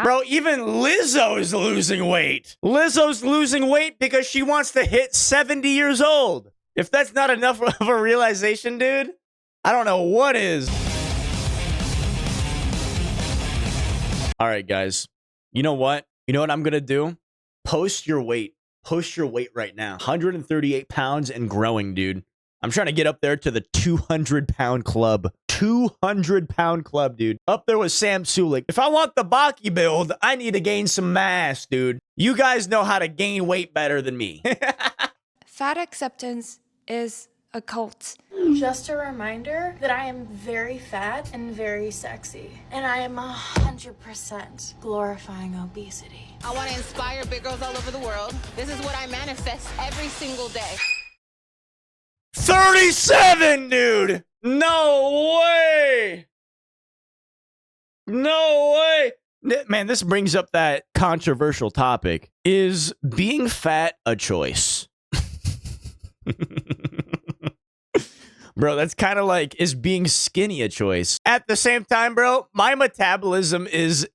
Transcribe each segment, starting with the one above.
Bro, even Lizzo's losing weight. Lizzo's losing weight because she wants to hit 70 years old. If that's not enough of a realization, dude, I don't know what is. All right, guys. You know what? You know what I'm going to do? Post your weight. Post your weight right now. 138 pounds and growing, dude. I'm trying to get up there to the 200-pound club. 200-pound club, dude. Up there with Sam Sulik. If I want the Baki build, I need to gain some mass, dude. You guys know how to gain weight better than me. Fat acceptance is a cult. Just a reminder that I am very fat and very sexy. And I am 100% glorifying obesity. I want to inspire big girls all over the world. This is what I manifest every single day. 37, dude! No way! No way! Man, this brings up that controversial topic. Is being fat a choice? Bro, that's kind of like, is being skinny a choice? At the same time, bro, my metabolism is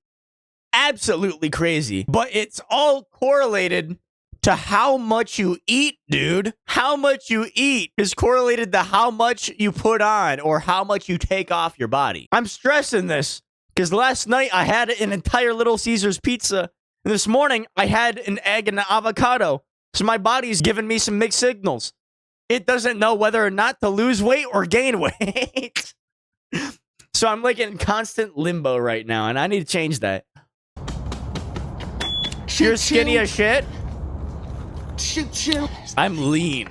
absolutely crazy, but it's all correlated to how much you eat, dude. How much you eat is correlated to how much you put on or how much you take off your body. I'm stressing this because last night I had an entire Little Caesars pizza, and this morning I had an egg and an avocado. So my body's giving me some mixed signals. It doesn't know whether or not to lose weight or gain weight. So I'm like in constant limbo right now, and I need to change that. You're skinny as shit? I'm lean.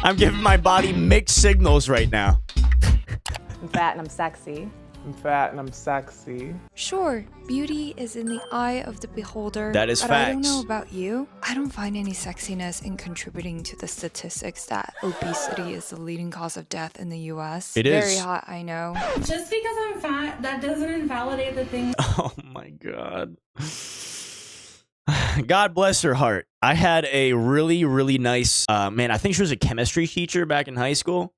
I'm giving my body mixed signals right now. I'm fat and I'm sexy. I'm fat and I'm sexy. Sure, beauty is in the eye of the beholder. That is but facts. I don't know about you. I don't find any sexiness in contributing to the statistics that obesity is the leading cause of death in the US. It is. Very hot, I know. Just because I'm fat, that doesn't invalidate the things. Oh my God. God bless her heart. I had a really, really nice, man, I think she was a chemistry teacher back in high school.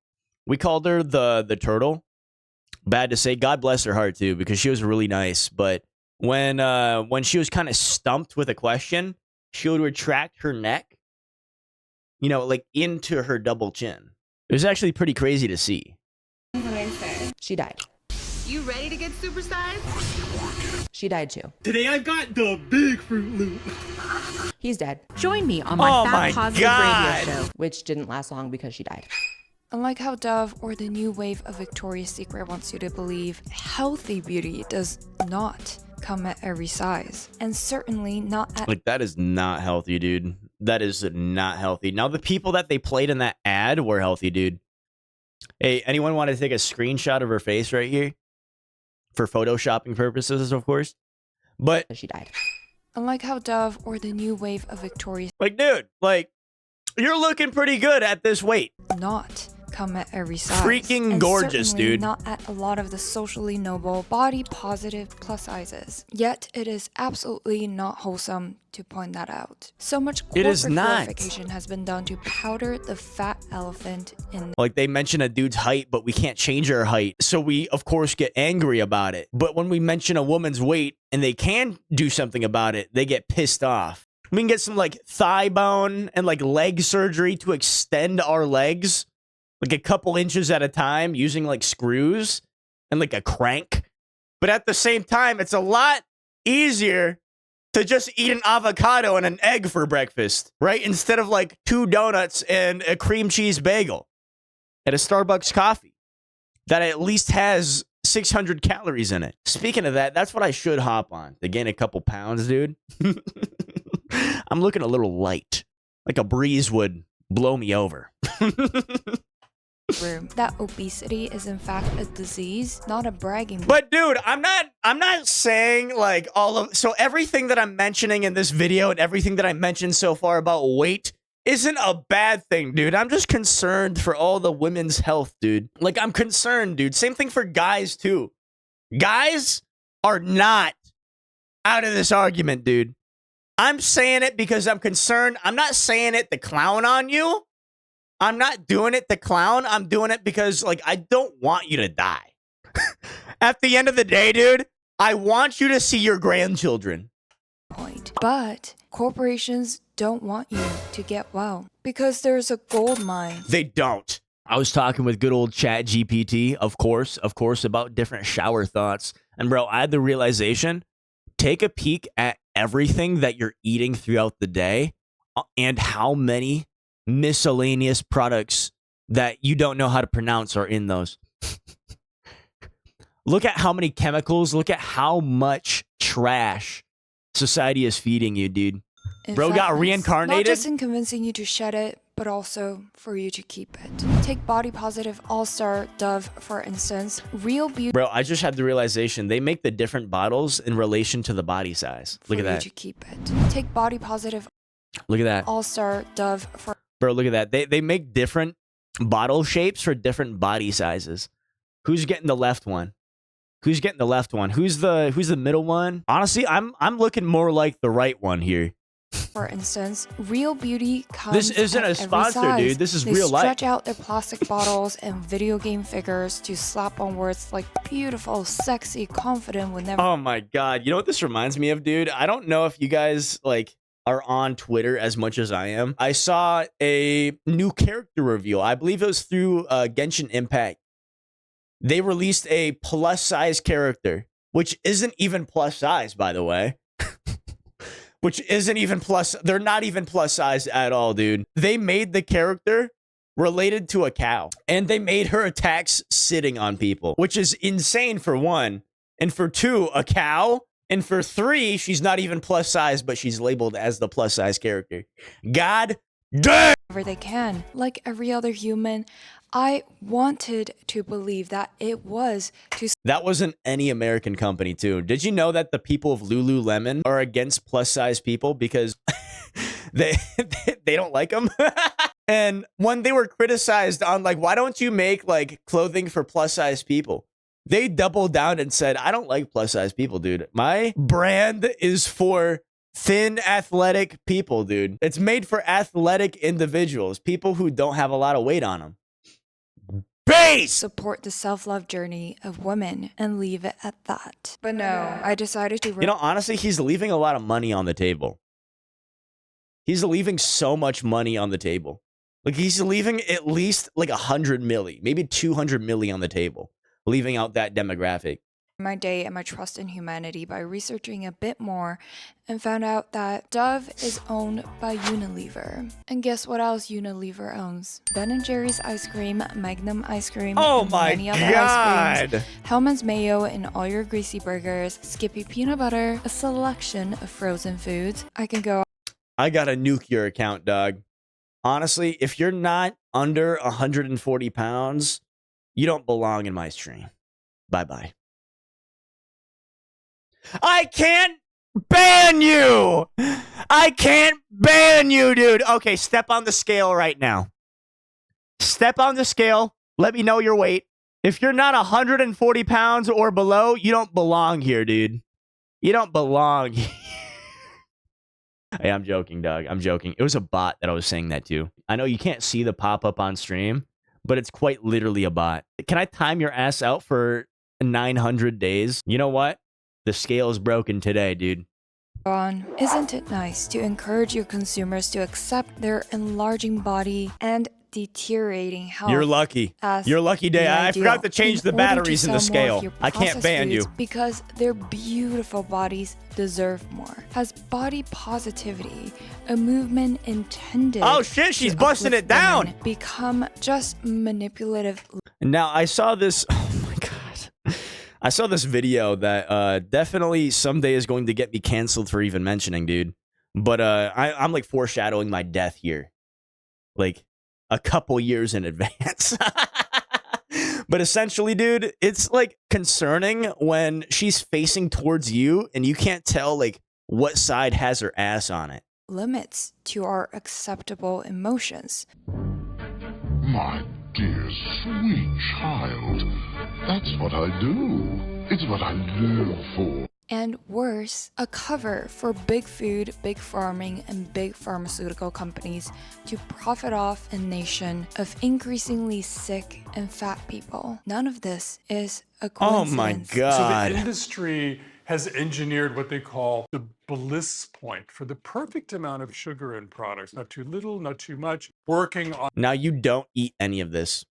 We called her the turtle. Bad to say, God bless her heart too, because she was really nice. But when she was kind of stumped with a question, she would retract her neck, you know, like into her double chin. It was actually pretty crazy to see. She died. You ready to get supersized? She died too. Today I've got the big Fruit Loop. He's dead, Join me on my Oh Fat my Positive God. radio show. which didn't last long because she died. Unlike how Dove or the new wave of Victoria's Secret wants you to believe, healthy beauty does not come at every size. And certainly not at Like, that is not healthy, dude. That is not healthy. Now, the people that they played in that ad were healthy, dude. Hey, anyone want to take a screenshot of her face right here? For photoshopping purposes, of course. But, She died. Unlike how Dove or the new wave of Victoria's like, dude, like, you're looking pretty good at this weight. not come at every size. Freaking and gorgeous, certainly dude. Not at a lot of the socially noble, body positive plus sizes. Yet it is absolutely not wholesome to point that out. So much It is corporate not. glorification has been done to powder the fat elephant in Like, they mention a dude's height, but we can't change her height. So we, of course, get angry about it. But when we mention a woman's weight and they can do something about it, they get pissed off. We can get some, like, thigh bone and, like, leg surgery to extend our legs, like, a couple inches at a time using, like, screws and, like, a crank. But at the same time, it's a lot easier to just eat an avocado and an egg for breakfast, right? Instead of, like, 2 donuts and a cream cheese bagel at a Starbucks coffee that at least has 600 calories in it. Speaking of that, that's what I should hop on to gain a couple pounds, dude. I'm looking a little light, like a breeze would blow me over. room. That obesity is in fact a disease, not a bragging. But dude, I'm not saying like so everything that I'm mentioning in this video and everything that I mentioned so far about weight isn't a bad thing, dude. I'm just concerned for all the women's health, dude. Like, I'm concerned, dude. Same thing for guys too. Guys are not out of this argument, dude. I'm saying it because I'm concerned. I'm not saying it to clown on you. I'm not doing it to clown. I'm doing it because, like, I don't want you to die. At the end of the day, dude, I want you to see your grandchildren. But corporations don't want you to get well because there's a gold mine. They don't. I was talking with good old Chat GPT, of course, about different shower thoughts. And bro, I had the realization, take a peek at everything that you're eating throughout the day and how many miscellaneous products that you don't know how to pronounce are in those. Look at how many chemicals, look at how much trash society is feeding you, dude. Bro got reincarnated. Not just in convincing you to shed it, but also for you to keep it. Take body positive all-star Dove, for instance. Real beauty. Bro, I just had the realization they make the different bottles in relation to the body size. Look at that. For you to keep it. Take body positive. Look at that. All-star Dove for. Bro, look at that. They make different bottle shapes for different body sizes. Who's getting the left one? Who's getting the left one? Who's the middle one? Honestly, I'm looking more like the right one here. For instance, Real Beauty comes. This isn't a sponsor, dude. This is real life. They stretch out their plastic bottles and video game figures to slap on words like beautiful, sexy, confident whenever. Oh my god. You know what this reminds me of, dude? I don't know if you guys like are on Twitter as much as I am. I saw a new character reveal. I believe it was through Genshin Impact. They released a plus size character, which isn't even plus size, by the way. Which isn't even plus. They're not even plus size at all, dude. They made the character related to a cow, and they made her attacks sitting on people, which is insane for one. And for two, a cow. And for three, she's not even plus size, but she's labeled as the plus size character. God damn! They can. Like every other human, I wanted to believe that it was to. That wasn't any American company, too. Did you know that the people of Lululemon are against plus size people because they don't like them? And when they were criticized on like, why don't you make like clothing for plus size people? They doubled down and said, I don't like plus size people, dude. My brand is for thin, athletic people, dude. It's made for athletic individuals, people who don't have a lot of weight on them. Base! Support the self-love journey of women and leave it at that. But no, I decided to. You know, honestly, he's leaving a lot of money on the table. He's leaving so much money on the table. Like, he's leaving at least like 100 milli, maybe 200 milli on the table, leaving out that demographic. My day and my trust in humanity by researching a bit more and found out that Dove is owned by Unilever. And guess what else Unilever owns? Ben & Jerry's ice cream, Magnum ice cream, and many other ice creams, Hellman's mayo in all your greasy burgers, Skippy peanut butter, a selection of frozen foods. I can go. I got a nuke your account, dog. Honestly, if you're not under 140 pounds, you don't belong in my stream. Bye-bye. I can't ban you! I can't ban you, dude! Okay, step on the scale right now. Step on the scale. Let me know your weight. If you're not 140 pounds or below, you don't belong here, dude. You don't belong here. Hey, I'm joking, dog. I'm joking. It was a bot that I was saying that to. I know you can't see the pop-up on stream, but it's quite literally a bot. Can I time your ass out for 900 days? You know what? The scale is broken today, dude. Isn't it nice to encourage your consumers to accept their enlarging body and deteriorating health? You're lucky. You're lucky day. I forgot to change the batteries in the scale. I can't ban you. Because their beautiful bodies deserve more. Has body positivity, a movement intended. Oh shit, she's busting it down. Become just manipulative. Now I saw this. Oh my god. I saw this video that definitely someday is going to get me canceled for even mentioning, dude. But I'm like foreshadowing my death here. Like a couple years in advance. But essentially, dude, it's like concerning when she's facing towards you and you can't tell like what side has her ass on it. Limits to our acceptable emotions. My dear sweet child, that's what I do. It's what I live for. And worse, a cover for big food, big farming, and big pharmaceutical companies to profit off a nation of increasingly sick and fat people. None of this is a coincidence. Oh my god. So the industry has engineered what they call the bliss point for the perfect amount of sugar in products. Not too little, not too much. Working on. Now, you don't eat any of this.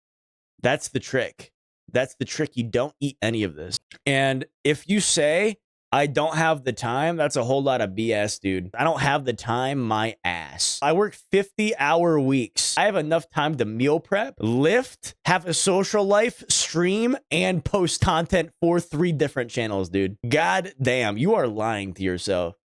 That's the trick. That's the trick. You don't eat any of this. And if you say, I don't have the time, that's a whole lot of BS, dude. I don't have the time, my ass. I work 50-hour weeks. I have enough time to meal prep, lift, have a social life, stream, and post content for 3 different channels, dude. God damn, you are lying to yourself.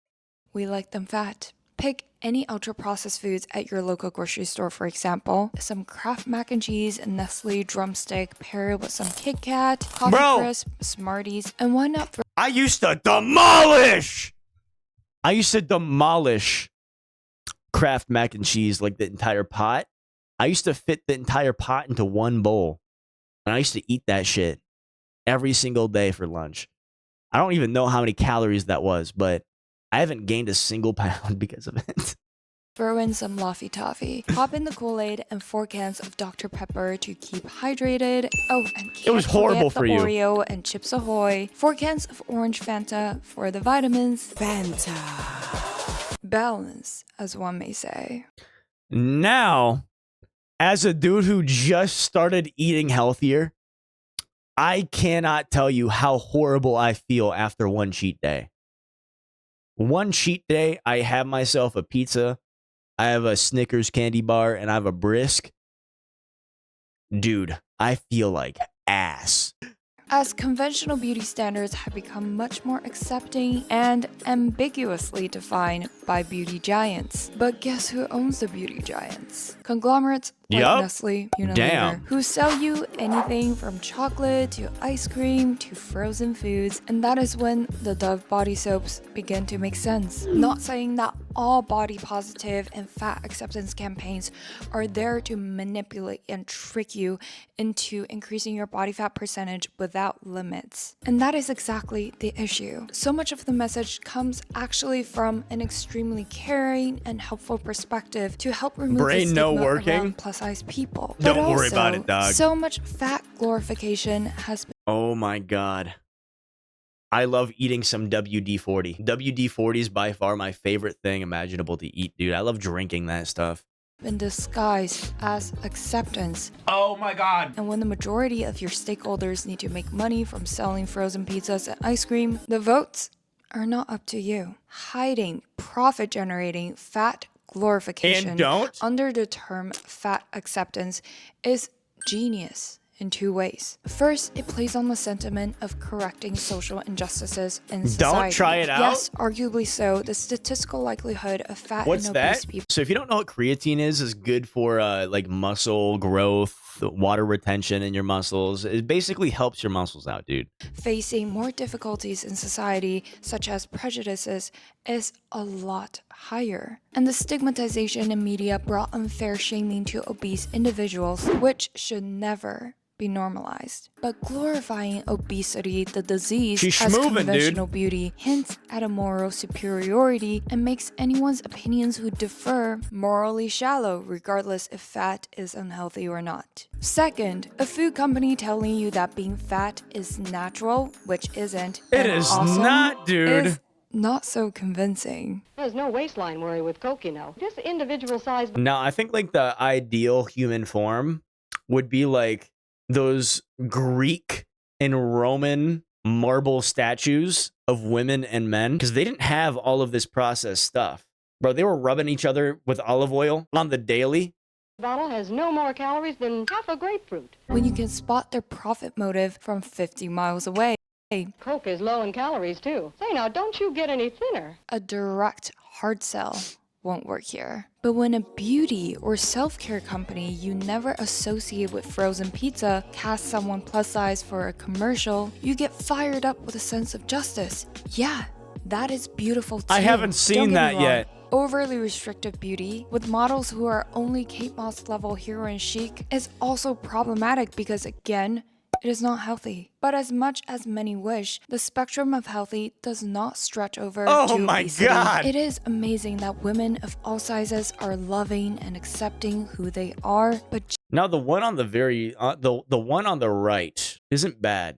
We like them fat. Pick any ultra-processed foods at your local grocery store, for example. Some Kraft mac and cheese and Nestle drumstick paired with some Kit Kat, Coffee Crisp, Smarties, and why not throw I used to demolish Kraft mac and cheese, like the entire pot. I used to fit the entire pot into one bowl. And I used to eat that shit every single day for lunch. I don't even know how many calories that was, but I haven't gained a single pound because of it. Throw in some Laffy Taffy. Pop in the Kool-Aid and 4 cans of Dr. Pepper to keep hydrated. Oh, and It was horrible for you. Oreo and Chips Ahoy. 4 cans of Orange Fanta for the vitamins. Fanta. Balance, as one may say. Now, as a dude who just started eating healthier, I cannot tell you how horrible I feel after one cheat day. One cheat day, I have myself a pizza, I have a Snickers candy bar, and I have a brisk. Dude, I feel like ass. As conventional beauty standards have become much more accepting and ambiguously defined by beauty giants. But guess who owns the beauty giants? Conglomerates like Nestle, Unilever, who sell you anything from chocolate to ice cream to frozen foods, and that is when the Dove body soaps begin to make sense. Not saying that all body positive and fat acceptance campaigns are there to manipulate and trick you into increasing your body fat percentage without limits. And that is exactly the issue. So much of the message comes actually from an extremely caring and helpful perspective to help remove the stigma around plus-size people. Don't worry about it, dog. So much fat glorification has been Oh my God. I love eating some WD-40. WD-40 is by far my favorite thing imaginable to eat, dude. I love drinking that stuff. been disguised as acceptance. Oh my God. And when the majority of your stakeholders need to make money from selling frozen pizzas and ice cream, the votes are not up to you. Hiding profit-generating fat glorification under the term fat acceptance is genius in two ways. First, it plays on the sentiment of correcting social injustices in society. Don't try it out. Yes, arguably so. The statistical likelihood of fat and obese people. So if you don't know what creatine is good for like muscle growth, water retention in your muscles. It basically helps your muscles out, dude. Facing more difficulties in society, such as prejudices, is a lot higher. And the stigmatization in media brought unfair shaming to obese individuals, which should never be normalized. But glorifying obesity, the disease, as conventional beauty hints at a moral superiority and makes anyone's opinions who differ morally shallow, regardless if fat is unhealthy or not. Second, a food company telling you that being fat is natural, which isn't. It is not, dude. Is not so convincing. There's no waistline worry with Coke, you know. Just individual size. Now, I think like the ideal human form would be like those Greek and Roman marble statues of women and men, because they didn't have all of this processed stuff. Bro, they were rubbing each other with olive oil on the daily. Bottle has no more calories than half a grapefruit. When you can spot their profit motive from 50 miles away. Coke is low in calories too. Say now, don't you get any thinner? A direct hard sell won't work here. But when a beauty or self-care company you never associate with frozen pizza casts someone plus size for a commercial, you get fired up with a sense of justice. Yeah, that is beautiful too. I haven't seen that yet. Overly restrictive beauty with models who are only Kate Moss level heroine chic is also problematic because, again, it is not healthy. But as much as many wish, the spectrum of healthy does not stretch over to obesity. God. It is amazing that women of all sizes are loving and accepting who they are, but now the one on the the one on the right isn't bad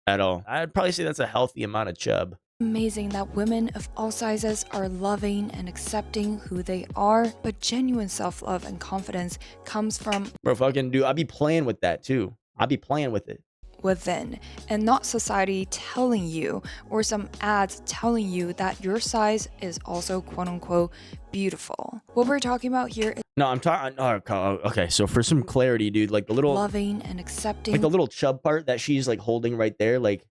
at all. I'd probably say that's a healthy amount of chub. amazing that women of all sizes are loving and accepting who they are, but genuine self-love and confidence comes from Bro, fucking dude, I be playing with that too. I be playing with it. within, and not society telling you or some ads telling you that your size is also quote-unquote beautiful. What we're talking about here is No, I'm talking. Okay, so for some clarity, dude, like the little, loving and accepting, like the little chub part that she's like holding right there, like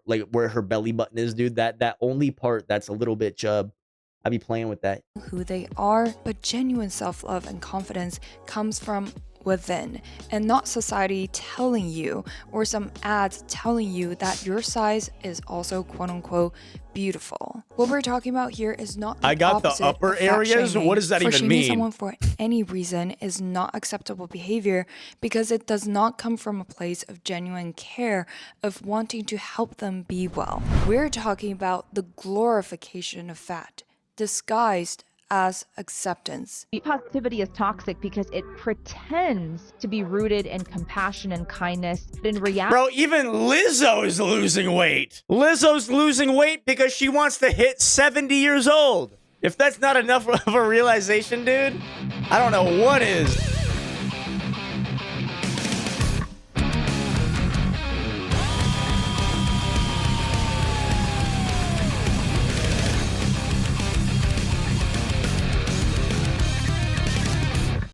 where her belly button is, dude. That only part that's a little bit chub. I be playing with that. who they are, but genuine self-love and confidence comes from within, and not society telling you or some ads telling you that your size is also quote-unquote beautiful. What we're talking about here is not the I got the opposite upper of fat areas. shaming. What does that For even shaming mean? someone for any reason is not acceptable behavior because it does not come from a place of genuine care of wanting to help them be well. We're talking about the glorification of fat disguised as acceptance. Positivity is toxic because it pretends to be rooted in compassion and kindness. But in reality, Bro, even Lizzo is losing weight. Lizzo's losing weight because she wants to hit 70 years old. If that's not enough of a realization, dude, I don't know what is.